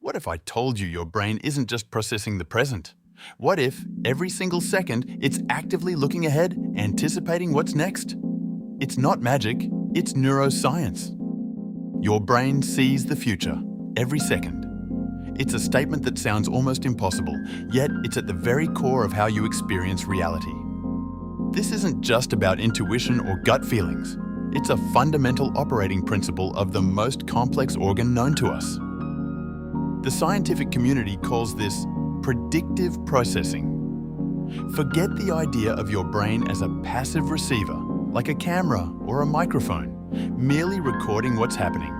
What if I told you your brain isn't just processing the present? What if, every single second, it's actively looking ahead, anticipating what's next? It's not magic, it's neuroscience. Your brain sees the future, every second. It's a statement that sounds almost impossible, yet it's at the very core of how you experience reality. This isn't just about intuition or gut feelings. It's a fundamental operating principle of the most complex organ known to us. The scientific community calls this predictive processing. Forget the idea of your brain as a passive receiver, like a camera or a microphone, merely recording what's happening.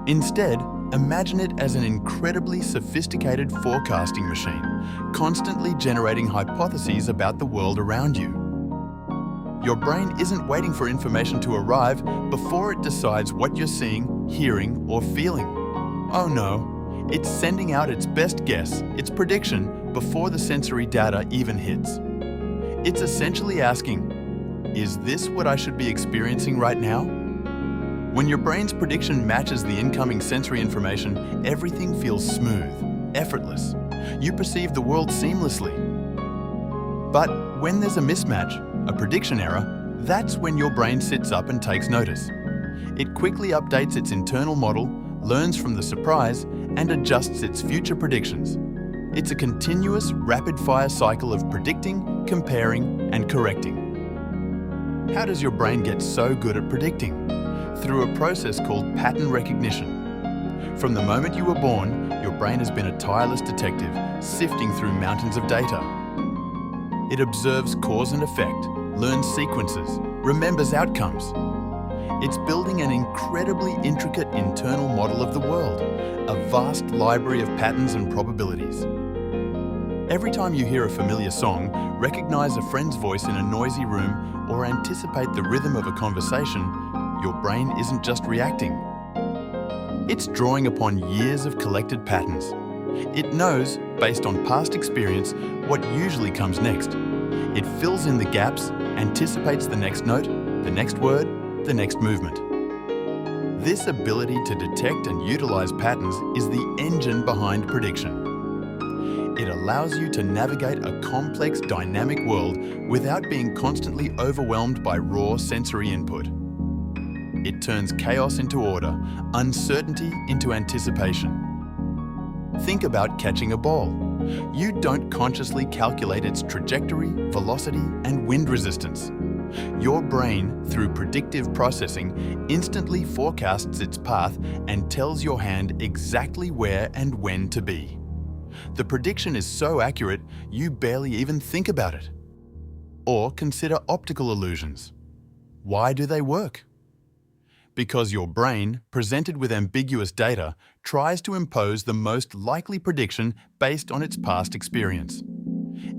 Instead, imagine it as an incredibly sophisticated forecasting machine, constantly generating hypotheses about the world around you. Your brain isn't waiting for information to arrive before it decides what you're seeing, hearing, or feeling. Oh no, it's sending out its best guess, its prediction, before the sensory data even hits. It's essentially asking, is this what I should be experiencing right now? When your brain's prediction matches the incoming sensory information, everything feels smooth, effortless. You perceive the world seamlessly. But when there's a mismatch, a prediction error, that's when your brain sits up and takes notice. It quickly updates its internal model, learns from the surprise, and adjusts its future predictions. It's a continuous, rapid-fire cycle of predicting, comparing, and correcting. How does your brain get so good at predicting? Through a process called pattern recognition. From the moment you were born, your brain has been a tireless detective, sifting through mountains of data. It observes cause and effect, learns sequences, remembers outcomes. It's building an incredibly intricate internal model of the world, a vast library of patterns and probabilities. Every time you hear a familiar song, recognize a friend's voice in a noisy room, or anticipate the rhythm of a conversation, your brain isn't just reacting. It's drawing upon years of collected patterns. It knows, based on past experience, what usually comes next. It fills in the gaps, anticipates the next note, the next word, the next movement. This ability to detect and utilize patterns is the engine behind prediction. It allows you to navigate a complex, dynamic world without being constantly overwhelmed by raw sensory input. It turns chaos into order, uncertainty into anticipation. Think about catching a ball. You don't consciously calculate its trajectory, velocity, and wind resistance. Your brain, through predictive processing, instantly forecasts its path and tells your hand exactly where and when to be. The prediction is so accurate, you barely even think about it. Or consider optical illusions. Why do they work? Because your brain, presented with ambiguous data, tries to impose the most likely prediction based on its past experience.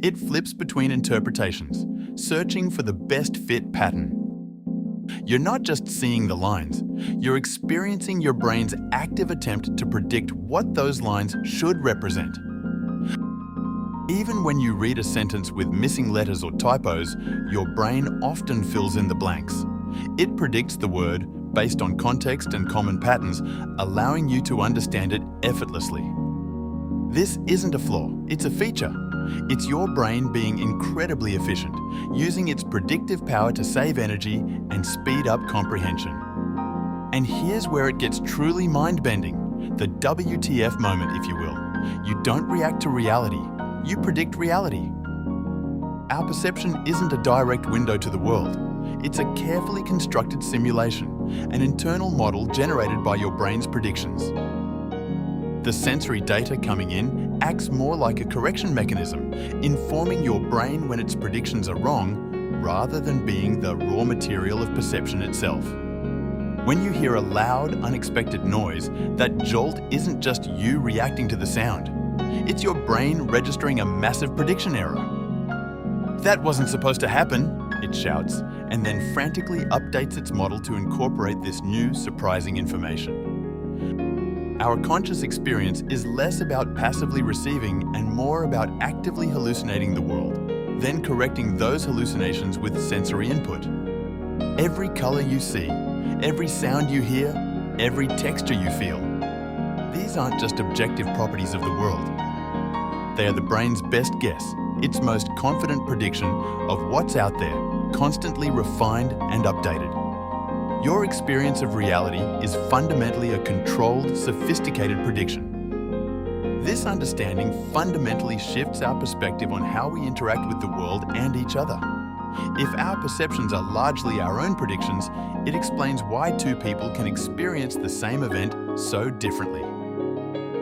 It flips between interpretations, searching for the best fit pattern. You're not just seeing the lines, you're experiencing your brain's active attempt to predict what those lines should represent. Even when you read a sentence with missing letters or typos, your brain often fills in the blanks. It predicts the word based on context and common patterns, allowing you to understand it effortlessly. This isn't a flaw, it's a feature. It's your brain being incredibly efficient, using its predictive power to save energy and speed up comprehension. And here's where it gets truly mind-bending, the WTF moment, if you will. You don't react to reality, you predict reality. Our perception isn't a direct window to the world. It's a carefully constructed simulation, an internal model generated by your brain's predictions. The sensory data coming in acts more like a correction mechanism, informing your brain when its predictions are wrong, rather than being the raw material of perception itself. When you hear a loud, unexpected noise, that jolt isn't just you reacting to the sound. It's your brain registering a massive prediction error. "That wasn't supposed to happen," it shouts, and then frantically updates its model to incorporate this new, surprising information. Our conscious experience is less about passively receiving and more about actively hallucinating the world, then correcting those hallucinations with sensory input. Every color you see, every sound you hear, every texture you feel. These aren't just objective properties of the world. They are the brain's best guess, its most confident prediction of what's out there, constantly refined and updated. Your experience of reality is fundamentally a controlled, sophisticated prediction. This understanding fundamentally shifts our perspective on how we interact with the world and each other. If our perceptions are largely our own predictions, it explains why two people can experience the same event so differently.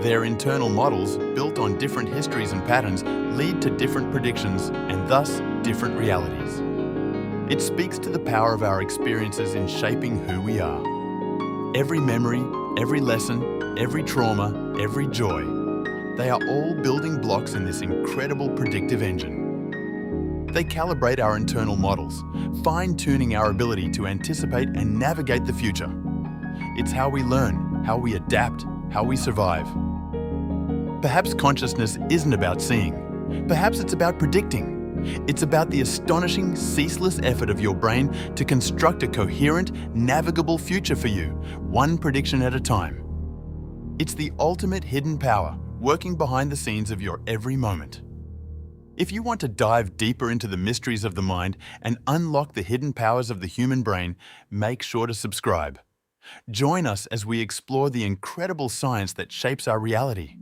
Their internal models, built on different histories and patterns, lead to different predictions and thus different realities. It speaks to the power of our experiences in shaping who we are. Every memory, every lesson, every trauma, every joy, they are all building blocks in this incredible predictive engine. They calibrate our internal models, fine-tuning our ability to anticipate and navigate the future. It's how we learn, how we adapt, how we survive. Perhaps consciousness isn't about seeing. Perhaps it's about predicting. It's about the astonishing, ceaseless effort of your brain to construct a coherent, navigable future for you, one prediction at a time. It's the ultimate hidden power, working behind the scenes of your every moment. If you want to dive deeper into the mysteries of the mind and unlock the hidden powers of the human brain, make sure to subscribe. Join us as we explore the incredible science that shapes our reality.